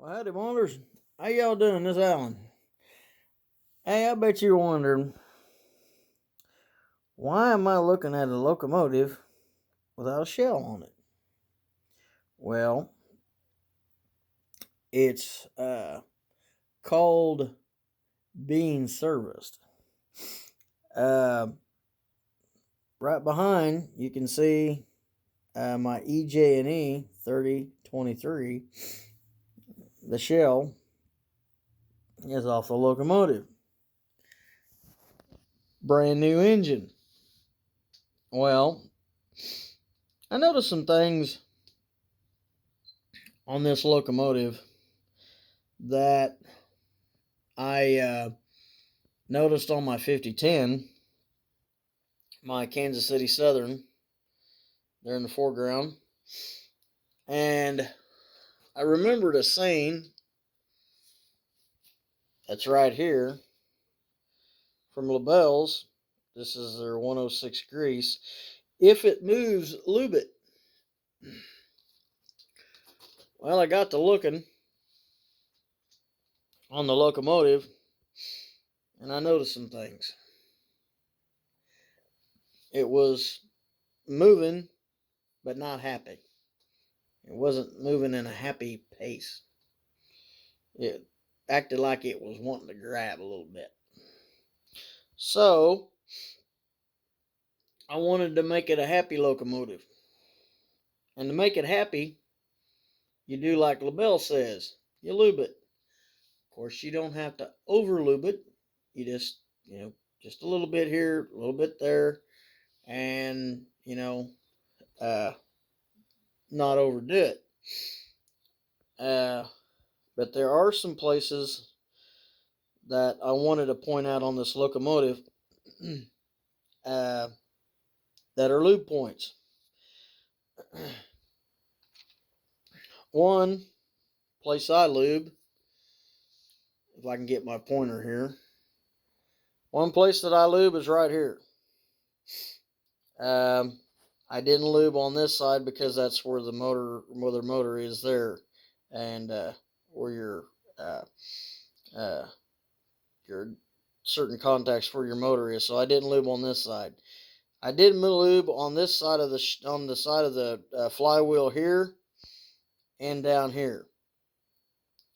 Well, howdy, wonders. How y'all doing this Alan? Hey, I bet you're wondering, why am I looking at a locomotive without a shell on it? Well, it's called being serviced. Uh, right behind, you can see my EJ&E 3023. The shell is off the locomotive. Brand new engine. Well, I noticed some things on this locomotive that I noticed on my 5010, my Kansas City Southern. They're in the foreground. And I remembered a saying that's right here from LaBelle's. This is their 106 grease. If it moves, lube it. Well, I got to looking on the locomotive, and I noticed some things. It was moving, but not happy. It wasn't moving in a happy pace. It acted like it was wanting to grab a little bit. So, I wanted to make it a happy locomotive. And to make it happy, you do like LaBelle says. You lube it. Of course, you don't have to over lube it. You just, just a little bit here, a little bit there, and, not overdo it. But there are some places that I wanted to point out on this locomotive that are lube points. One place I lube, if I can get my pointer here. One place that I lube is right here. I didn't lube on this side because that's where the motor is there, and where your certain contacts for your motor is. So I didn't lube on this side. I did lube on this side of the flywheel here and down here.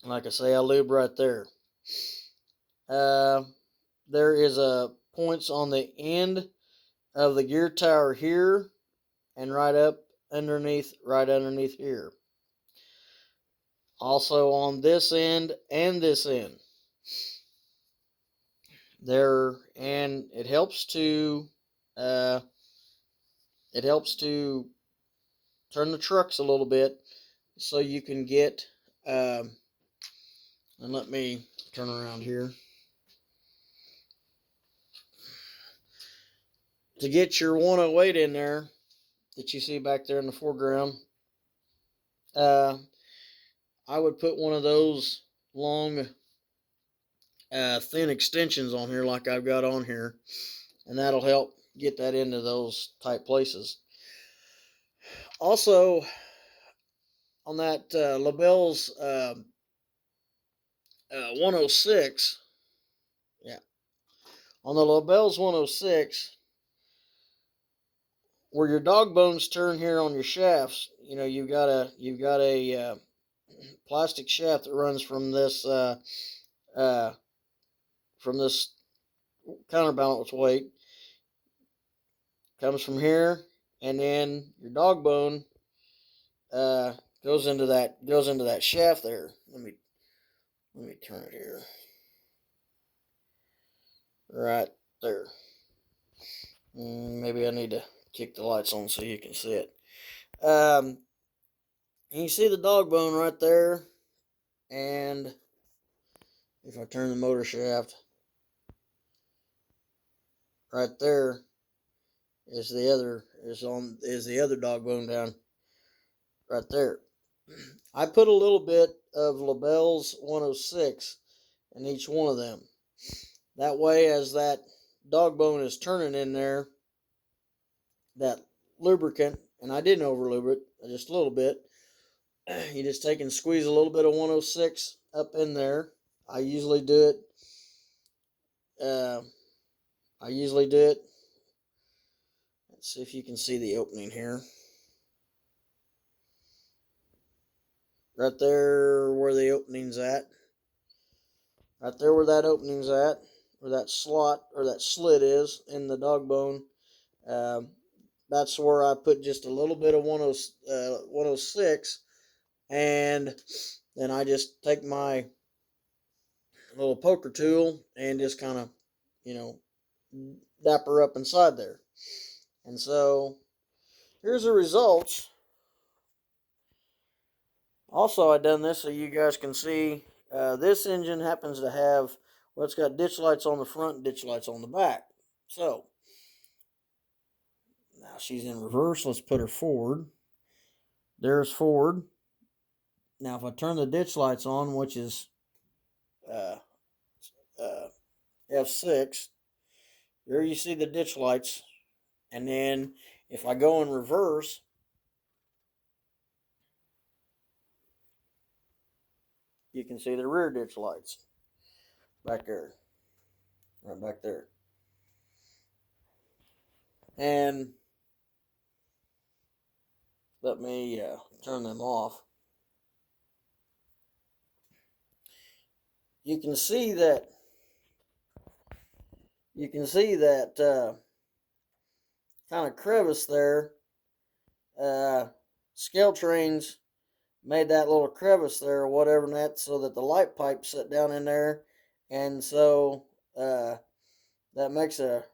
Like I say, I lube right there. There is a points on the end of the gear tower here and right underneath here. Also on this end and this end. And it helps to turn the trucks a little bit so you can get and let me turn around here. To get your 108 in there that you see back there in the foreground, I would put one of those long thin extensions on here like I've got on here, and that'll help get that into those tight places. Also, on that LaBelle's 106, on the LaBelle's 106, where your dog bones turn here on your shafts, you've got a plastic shaft that runs from this counterbalance weight, comes from here, and then your dog bone goes into that shaft there. Let me turn it here. Right there. Maybe I need to kick the lights on so you can see it. And you see the dog bone right there, and if I turn the motor shaft, right there is the other dog bone down right there. I put a little bit of LaBelle's 106 in each one of them. That way, as that dog bone is turning in there, that lubricant, and I didn't over lube it, just a little bit, you just take and squeeze a little bit of 106 up in there. I usually do it. Let's see if you can see the opening here. Right there where the opening's at. Right there where that opening's at, where that slot or that slit is in the dog bone. That's where I put just a little bit of 106, and then I just take my little poker tool and just kind of, dap her up inside there. And so here's the results. Also, I done this so you guys can see. This engine happens to have, well, it's got ditch lights on the front and ditch lights on the back. So now she's in reverse. Let's put her forward. There's forward. Now if I turn the ditch lights on, which is F6, there you see the ditch lights. And then if I go in reverse, you can see the rear ditch lights back there, right back there. And let me turn them off. You can see that kind of crevice there. Scale Trains made that little crevice there or whatever, and that so that the light pipe sit down in there, and so that makes a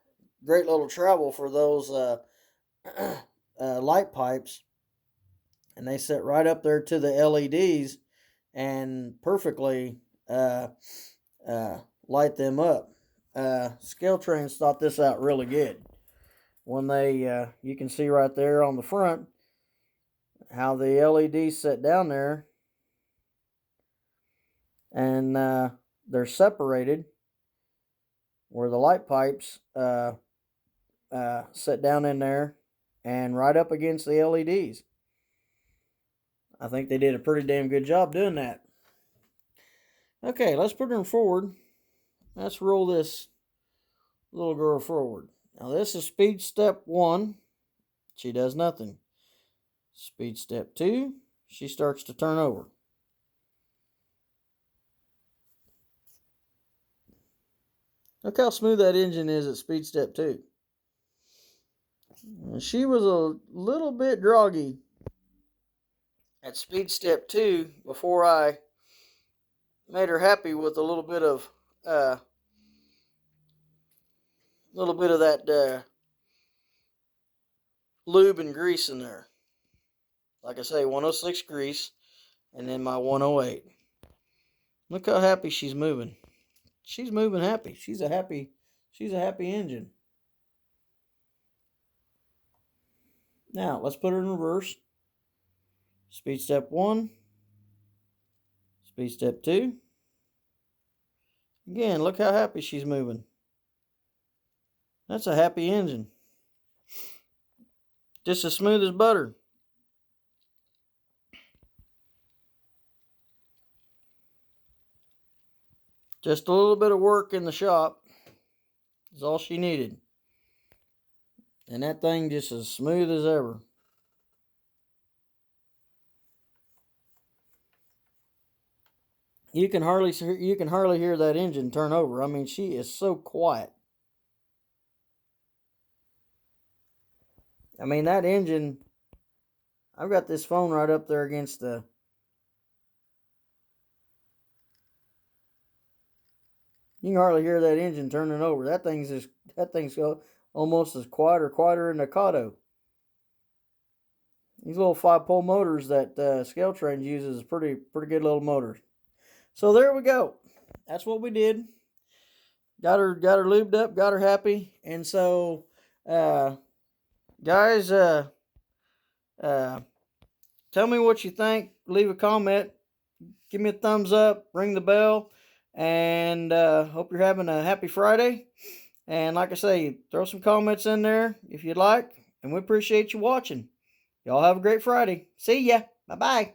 great little travel for those light pipes, and they sit right up there to the LEDs and perfectly light them up. Scale Trains thought this out really good when they you can see right there on the front how the LEDs sit down there, and they're separated where the light pipes sit down in there and right up against the LEDs. I think they did a pretty damn good job doing that. Okay, let's put her forward. Let's roll this little girl forward. Now this is speed step 1. She does nothing. Speed step 2. She starts to turn over. Look how smooth that engine is at speed step 2. She was a little bit droggy at speed step 2 before I made her happy with a little bit of that lube and grease in there. Like I say, 106 grease, and then my 108. Look how happy she's moving. She's moving happy. She's a happy engine. Now let's put her in reverse. Speed step 1. Speed step 2. Again, look how happy she's moving. That's a happy engine. Just as smooth as butter. Just a little bit of work in the shop is all she needed. And that thing just as smooth as ever. You can hardly hear that engine turn over. I mean, she is so quiet. I mean, that engine, I've got this phone right up there against the, you can hardly hear that engine turning over. That thing's almost as quieter than a Kato. These little 5-pole motors that Scale Trains uses is pretty good little motors. So there we go. That's what we did. Got her lubed up, got her happy, and so guys, tell me what you think. Leave a comment. Give me a thumbs up. Ring the bell. And hope you're having a happy Friday. And like I say, throw some comments in there if you'd like. And we appreciate you watching. Y'all have a great Friday. See ya. Bye-bye.